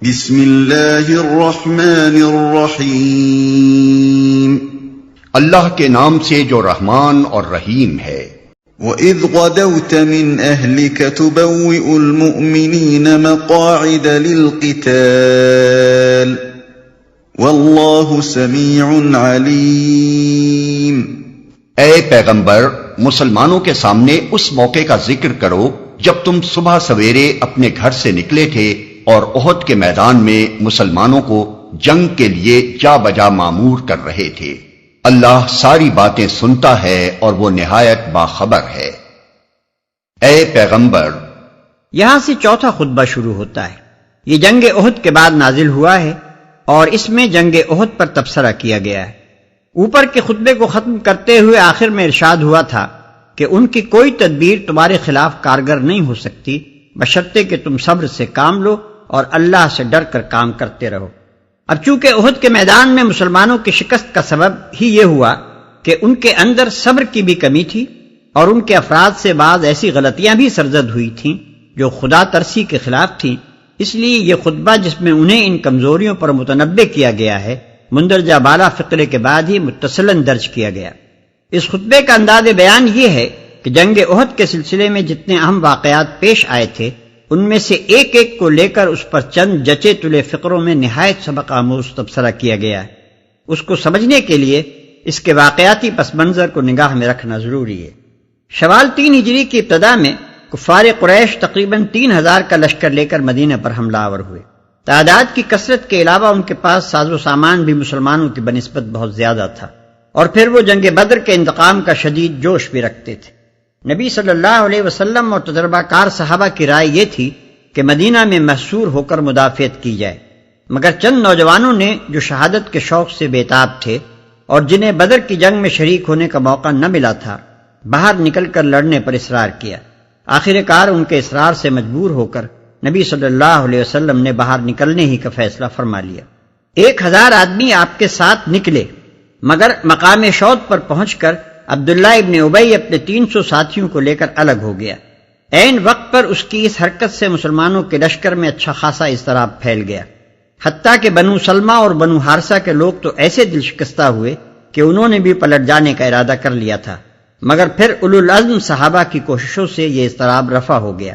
بسم اللہ الرحمن الرحیم، اللہ کے نام سے جو رحمان اور رحیم ہے۔ وَإِذْ غَدَوْتَ مِنْ أَهْلِكَ تُبَوِّئُ الْمُؤْمِنِينَ مَقَاعِدَ لِلْقِتَالِ وَاللَّهُ سَمِيعٌ عَلِيمٌ۔ اے پیغمبر، مسلمانوں کے سامنے اس موقع کا ذکر کرو جب تم صبح سویرے اپنے گھر سے نکلے تھے اور احد کے میدان میں مسلمانوں کو جنگ کے لیے جا بجا مامور کر رہے تھے۔ اللہ ساری باتیں سنتا ہے اور وہ نہایت باخبر ہے۔ اے پیغمبر، یہاں سے چوتھا خطبہ شروع ہوتا ہے۔ یہ جنگ احد کے بعد نازل ہوا ہے اور اس میں جنگ احد پر تبصرہ کیا گیا ہے۔ اوپر کے خطبے کو ختم کرتے ہوئے آخر میں ارشاد ہوا تھا کہ ان کی کوئی تدبیر تمہارے خلاف کارگر نہیں ہو سکتی بشرطے کہ تم صبر سے کام لو اور اللہ سے ڈر کر کام کرتے رہو۔ اب چونکہ احد کے میدان میں مسلمانوں کی شکست کا سبب ہی یہ ہوا کہ ان کے اندر صبر کی بھی کمی تھی اور ان کے افراد سے بعض ایسی غلطیاں بھی سرزد ہوئی تھیں جو خدا ترسی کے خلاف تھیں، اس لیے یہ خطبہ جس میں انہیں ان کمزوریوں پر متنبہ کیا گیا ہے مندرجہ بالا فقرے کے بعد ہی متصلاً درج کیا گیا۔ اس خطبے کا انداز بیان یہ ہے کہ جنگ احد کے سلسلے میں جتنے اہم واقعات پیش آئے تھے ان میں سے ایک ایک کو لے کر اس پر چند جچے تلے فقروں میں نہایت سبق آموز تبصرہ کیا گیا ہے۔ اس کو سمجھنے کے لیے اس کے واقعاتی پس منظر کو نگاہ میں رکھنا ضروری ہے۔ شوال 3 ہجری کی ابتدا میں کفار قریش تقریباً 3000 کا لشکر لے کر مدینہ پر حملہ آور ہوئے۔ تعداد کی کثرت کے علاوہ ان کے پاس ساز و سامان بھی مسلمانوں کی بنسبت بہت زیادہ تھا، اور پھر وہ جنگ بدر کے انتقام کا شدید جوش بھی رکھتے تھے۔ نبی صلی اللہ علیہ وسلم اور تجربہ کار صحابہ کی رائے یہ تھی کہ مدینہ میں محصور ہو کر مدافعت کی جائے، مگر چند نوجوانوں نے جو شہادت کے شوق سے بےتاب تھے اور جنہیں بدر کی جنگ میں شریک ہونے کا موقع نہ ملا تھا، باہر نکل کر لڑنے پر اصرار کیا۔ آخر کار ان کے اصرار سے مجبور ہو کر نبی صلی اللہ علیہ وسلم نے باہر نکلنے ہی کا فیصلہ فرما لیا۔ 1000 آدمی آپ کے ساتھ نکلے، مگر مقام شوط پر پہنچ کر عبداللہ ابن ابی اپنے 300 ساتھیوں کو لے کر الگ ہو گیا۔ عین وقت پر اس کی اس حرکت سے مسلمانوں کے لشکر میں اچھا خاصا اضطراب پھیل گیا، حتیٰ کہ بنو سلمہ اور بنو حارثہ کے لوگ تو ایسے دل شکستہ ہوئے کہ انہوں نے بھی پلٹ جانے کا ارادہ کر لیا تھا، مگر پھر اولو العزم صحابہ کی کوششوں سے یہ اضطراب رفع ہو گیا۔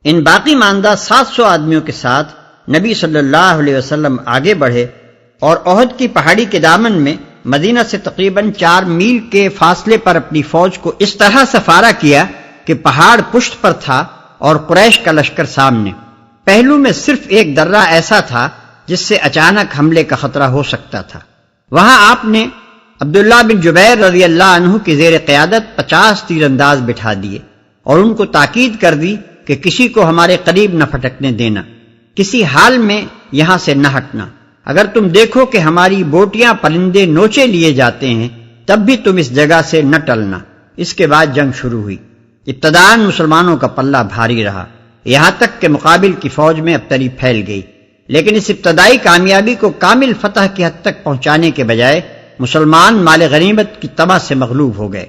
ان باقی ماندہ 700 آدمیوں کے ساتھ نبی صلی اللہ علیہ وسلم آگے بڑھے اور احد کی پہاڑی کے دامن میں مدینہ سے تقریباً 4 میل کے فاصلے پر اپنی فوج کو اس طرح سفارا کیا کہ پہاڑ پشت پر تھا اور قریش کا لشکر سامنے۔ پہلو میں صرف ایک درہ ایسا تھا جس سے اچانک حملے کا خطرہ ہو سکتا تھا۔ وہاں آپ نے عبداللہ بن جبیر رضی اللہ عنہ کی زیر قیادت 50 تیر انداز بٹھا دیے اور ان کو تاکید کر دی کہ کسی کو ہمارے قریب نہ پھٹکنے دینا، کسی حال میں یہاں سے نہ ہٹنا۔ اگر تم دیکھو کہ ہماری بوٹیاں پرندے نوچے لیے جاتے ہیں تب بھی تم اس جگہ سے نہ ٹلنا۔ اس کے بعد جنگ شروع ہوئی۔ ابتداً مسلمانوں کا پلہ بھاری رہا، یہاں تک کہ مقابل کی فوج میں ابتری پھیل گئی، لیکن اس ابتدائی کامیابی کو کامل فتح کی حد تک پہنچانے کے بجائے مسلمان مال غنیمت کی طمع سے مغلوب ہو گئے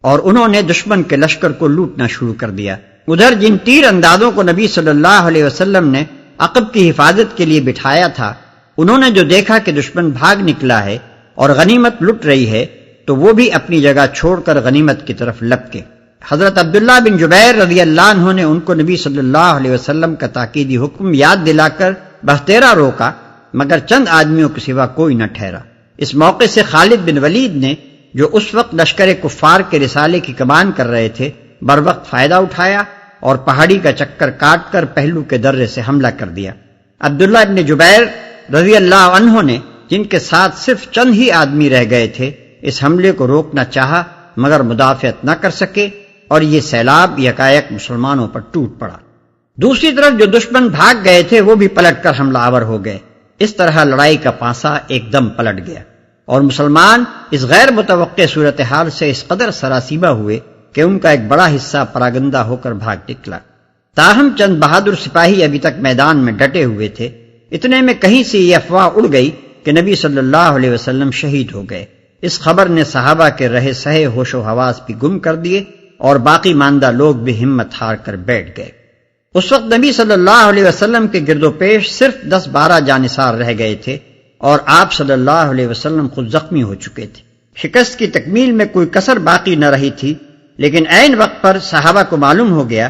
اور انہوں نے دشمن کے لشکر کو لوٹنا شروع کر دیا۔ ادھر جن تیر اندازوں کو نبی صلی اللہ علیہ وسلم نے عقب کی حفاظت کے لیے بٹھایا تھا، انہوں نے جو دیکھا کہ دشمن بھاگ نکلا ہے اور غنیمت لٹ رہی ہے تو وہ بھی اپنی جگہ چھوڑ کر غنیمت کی طرف لپکے۔ حضرت عبداللہ بن جبیر رضی اللہ عنہ نے ان کو نبی صلی اللہ علیہ وسلم کا تاکیدی حکم یاد دلا کر بہتیرا روکا، مگر چند آدمیوں کے سوا کوئی نہ ٹھہرا۔ اس موقع سے خالد بن ولید نے، جو اس وقت لشکر کفار کے رسالے کی کمان کر رہے تھے، بروقت فائدہ اٹھایا اور پہاڑی کا چکر کاٹ کر پہلو کے درے سے حملہ کر دیا۔ عبداللہ بن جبیر رضی اللہ عنہ نے، جن کے ساتھ صرف چند ہی آدمی رہ گئے تھے، اس حملے کو روکنا چاہا مگر مدافعت نہ کر سکے اور یہ سیلاب یکایک مسلمانوں پر ٹوٹ پڑا۔ دوسری طرف جو دشمن بھاگ گئے تھے وہ بھی پلٹ کر حملہ آور ہو گئے۔ اس طرح لڑائی کا پانسا ایک دم پلٹ گیا اور مسلمان اس غیر متوقع صورتحال سے اس قدر سراسیمہ ہوئے کہ ان کا ایک بڑا حصہ پراگندہ ہو کر بھاگ نکلا۔ تاہم چند بہادر سپاہی ابھی تک میدان میں ڈٹے ہوئے تھے۔ اتنے میں کہیں سے یہ افواہ اڑ گئی کہ نبی صلی اللہ علیہ وسلم شہید ہو گئے۔ اس خبر نے صحابہ کے رہے سہے ہوش و حواس بھی گم کر دیے اور باقی ماندہ لوگ بھی ہمت ہار کر بیٹھ گئے۔ اس وقت نبی صلی اللہ علیہ وسلم کے گرد و پیش صرف 10-12 جانثار رہ گئے تھے اور آپ صلی اللہ علیہ وسلم خود زخمی ہو چکے تھے۔ شکست کی تکمیل میں کوئی کسر باقی نہ رہی تھی، لیکن عین وقت پر صحابہ کو معلوم ہو گیا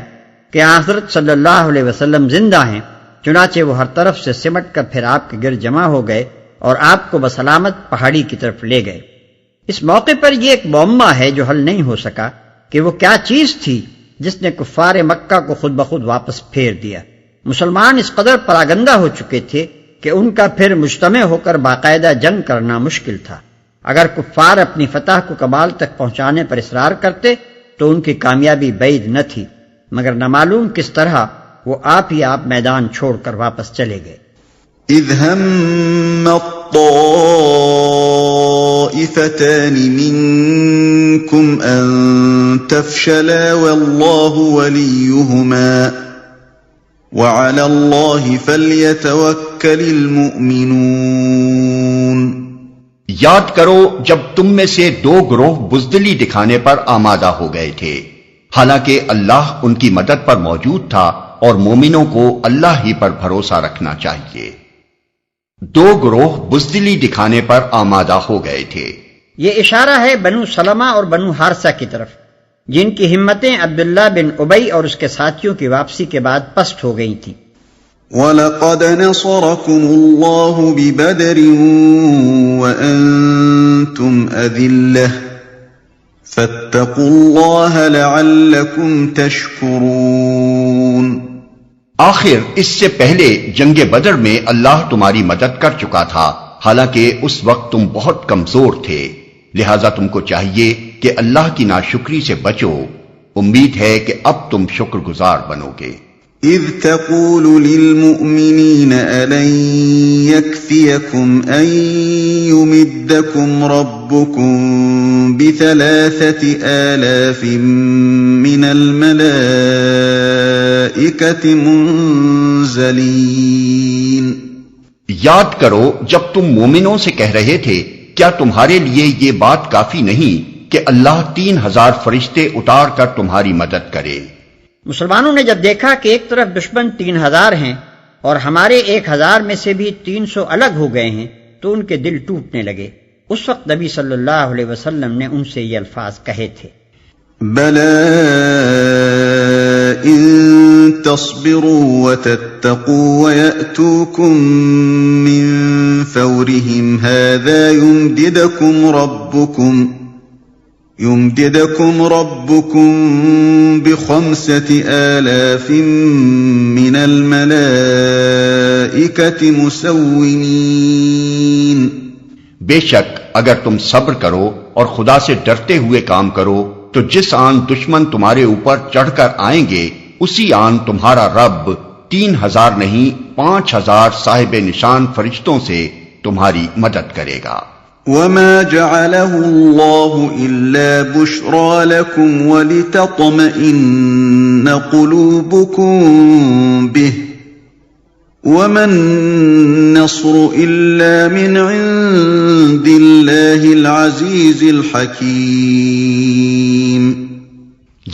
کہ حضرت صلی اللہ علیہ وسلم زندہ ہیں، چنانچہ وہ ہر طرف سے سمٹ کر پھر آپ کے گرد جمع ہو گئے اور آپ کو بسلامت پہاڑی کی طرف لے گئے۔ اس موقع پر یہ ایک معمہ ہے جو حل نہیں ہو سکا کہ وہ کیا چیز تھی جس نے کفار مکہ کو خود بخود واپس پھیر دیا۔ مسلمان اس قدر پراگندہ ہو چکے تھے کہ ان کا پھر مجتمع ہو کر باقاعدہ جنگ کرنا مشکل تھا۔ اگر کفار اپنی فتح کو کمال تک پہنچانے پر اصرار کرتے تو ان کی کامیابی بعید نہ تھی، مگر نامعلوم کس طرح وہ آپ ہی آپ میدان چھوڑ کر واپس چلے گئے۔ اذ هم الطائفتان منكم ان تفشلا والله وليهما وعلى الله فليتوكل المؤمنون۔ یاد کرو جب تم میں سے 2 گروہ بزدلی دکھانے پر آمادہ ہو گئے تھے، حالانکہ اللہ ان کی مدد پر موجود تھا اور مومنوں کو اللہ ہی پر بھروسہ رکھنا چاہیے۔ 2 گروہ بزدلی دکھانے پر آمادہ ہو گئے تھے۔ یہ اشارہ ہے بنو سلمہ اور بنو حارثہ کی طرف، جن کی ہمتیں عبداللہ بن ابی اور اس کے ساتھیوں کی واپسی کے بعد پست ہو گئی تھیں۔ وَلَقَدْ نَصَرَكُمُ اللَّهُ بِبَدْرٍ وَأَنْتُمْ أَذِلَّةٌ فَاتَّقُوا اللَّهَ لَعَلَّكُمْ تَشْكُرُونَ۔ آخر اس سے پہلے جنگ بدر میں اللہ تمہاری مدد کر چکا تھا، حالانکہ اس وقت تم بہت کمزور تھے، لہذا تم کو چاہیے کہ اللہ کی ناشکری سے بچو۔ امید ہے کہ اب تم شکر گزار بنو گے۔ اذ تقول للمؤمنین ألن يكفيكم أن يمدكم ربكم ب3,000 من الملائكة منزلین۔ یاد کرو جب تم مومنوں سے کہہ رہے تھے کیا تمہارے لیے یہ بات کافی نہیں کہ اللہ 3,000 فرشتے اتار کر تمہاری مدد کرے۔ مسلمانوں نے جب دیکھا کہ ایک طرف دشمن 3,000 ہیں اور ہمارے 1,000 میں سے بھی 300 الگ ہو گئے ہیں تو ان کے دل ٹوٹنے لگے۔ اس وقت نبی صلی اللہ علیہ وسلم نے ان سے یہ الفاظ کہے تھے، بَلَىٰ إِن تَصْبِرُوا وَتَتَّقُوا وَيَأْتُوكُم مِّن فَوْرِهِمْ هَٰذَا يُمْدِدْكُمْ رَبُّكُم ب5,000 من الْمَلَائِكَةِ مُسَوِّمِينَ۔ بے شک اگر تم صبر کرو اور خدا سے ڈرتے ہوئے کام کرو تو جس آن دشمن تمہارے اوپر چڑھ کر آئیں گے اسی آن تمہارا رب 3,000 نہیں 5,000 صاحب نشان فرشتوں سے تمہاری مدد کرے گا۔ وَمَا جَعَلَهُ اللَّهُ إِلَّا بُشْرَىٰ لَكُمْ وَلِتَطْمَئِنَّ قُلُوبُكُم بِهِ وَمَا النَّصْرُ إِلَّا مِنْ عِندِ اللَّهِ الْعَزِيزِ الْحَكِيمِ۔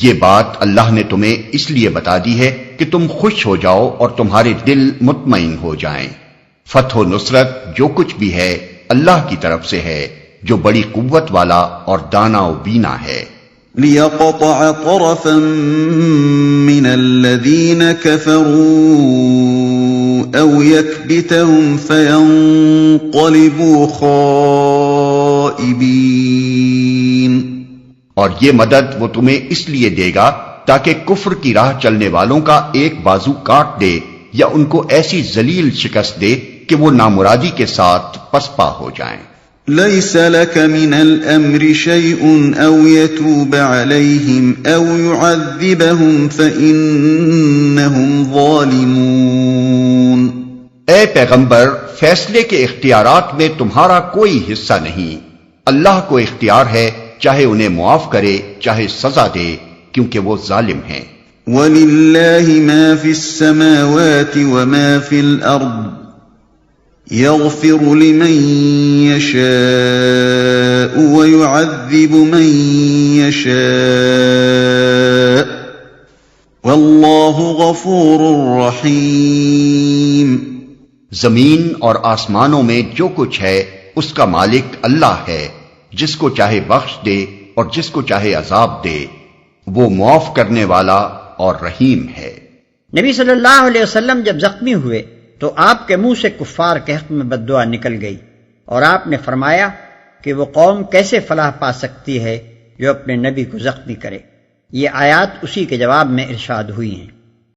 یہ بات اللہ نے تمہیں اس لیے بتا دی ہے کہ تم خوش ہو جاؤ اور تمہارے دل مطمئن ہو جائیں۔ فتح و نصرت جو کچھ بھی ہے اللہ کی طرف سے ہے جو بڑی قوت والا اور دانا و بینا ہے۔ لِيَقْطَعَ طَرَفًا مِّنَ الَّذِينَ كَفَرُوا أَوْ يَكْبِتَهُمْ فَيَنقَلِبُوا خَائِبِينَ۔ اور یہ مدد وہ تمہیں اس لیے دے گا تاکہ کفر کی راہ چلنے والوں کا ایک بازو کاٹ دے یا ان کو ایسی ذلیل شکست دے کہ وہ نامرادی کے ساتھ پسپا ہو جائیں۔ لَيْسَ لَكَ مِنَ الْأَمْرِ شَيْءٌ أَوْ يَتُوبَ عَلَيْهِمْ أَوْ يُعَذِّبَهُمْ فَإِنَّهُمْ ظَالِمُونَ۔ اے پیغمبر فیصلے کے اختیارات میں تمہارا کوئی حصہ نہیں، اللہ کو اختیار ہے چاہے انہیں معاف کرے چاہے سزا دے کیونکہ وہ ظالم ہیں۔ وَلِلَّهِ مَا فِي السَّمَاوَاتِ وَمَا فِي الْأَرْضِ يَغْفِرُ لِمَن يَشَاءُ وَيُعَذِّبُ مَن يَشَاءُ واللہ غفور رحیم۔ زمین اور آسمانوں میں جو کچھ ہے اس کا مالک اللہ ہے، جس کو چاہے بخش دے اور جس کو چاہے عذاب دے، وہ معاف کرنے والا اور رحیم ہے۔ نبی صلی اللہ علیہ وسلم جب زخمی ہوئے تو آپ کے منہ سے کفار کے حق میں بد دعا نکل گئی، اور آپ نے فرمایا کہ وہ قوم کیسے فلاح پا سکتی ہے جو اپنے نبی کو زخمی کرے۔ یہ آیات اسی کے جواب میں ارشاد ہوئی ہیں۔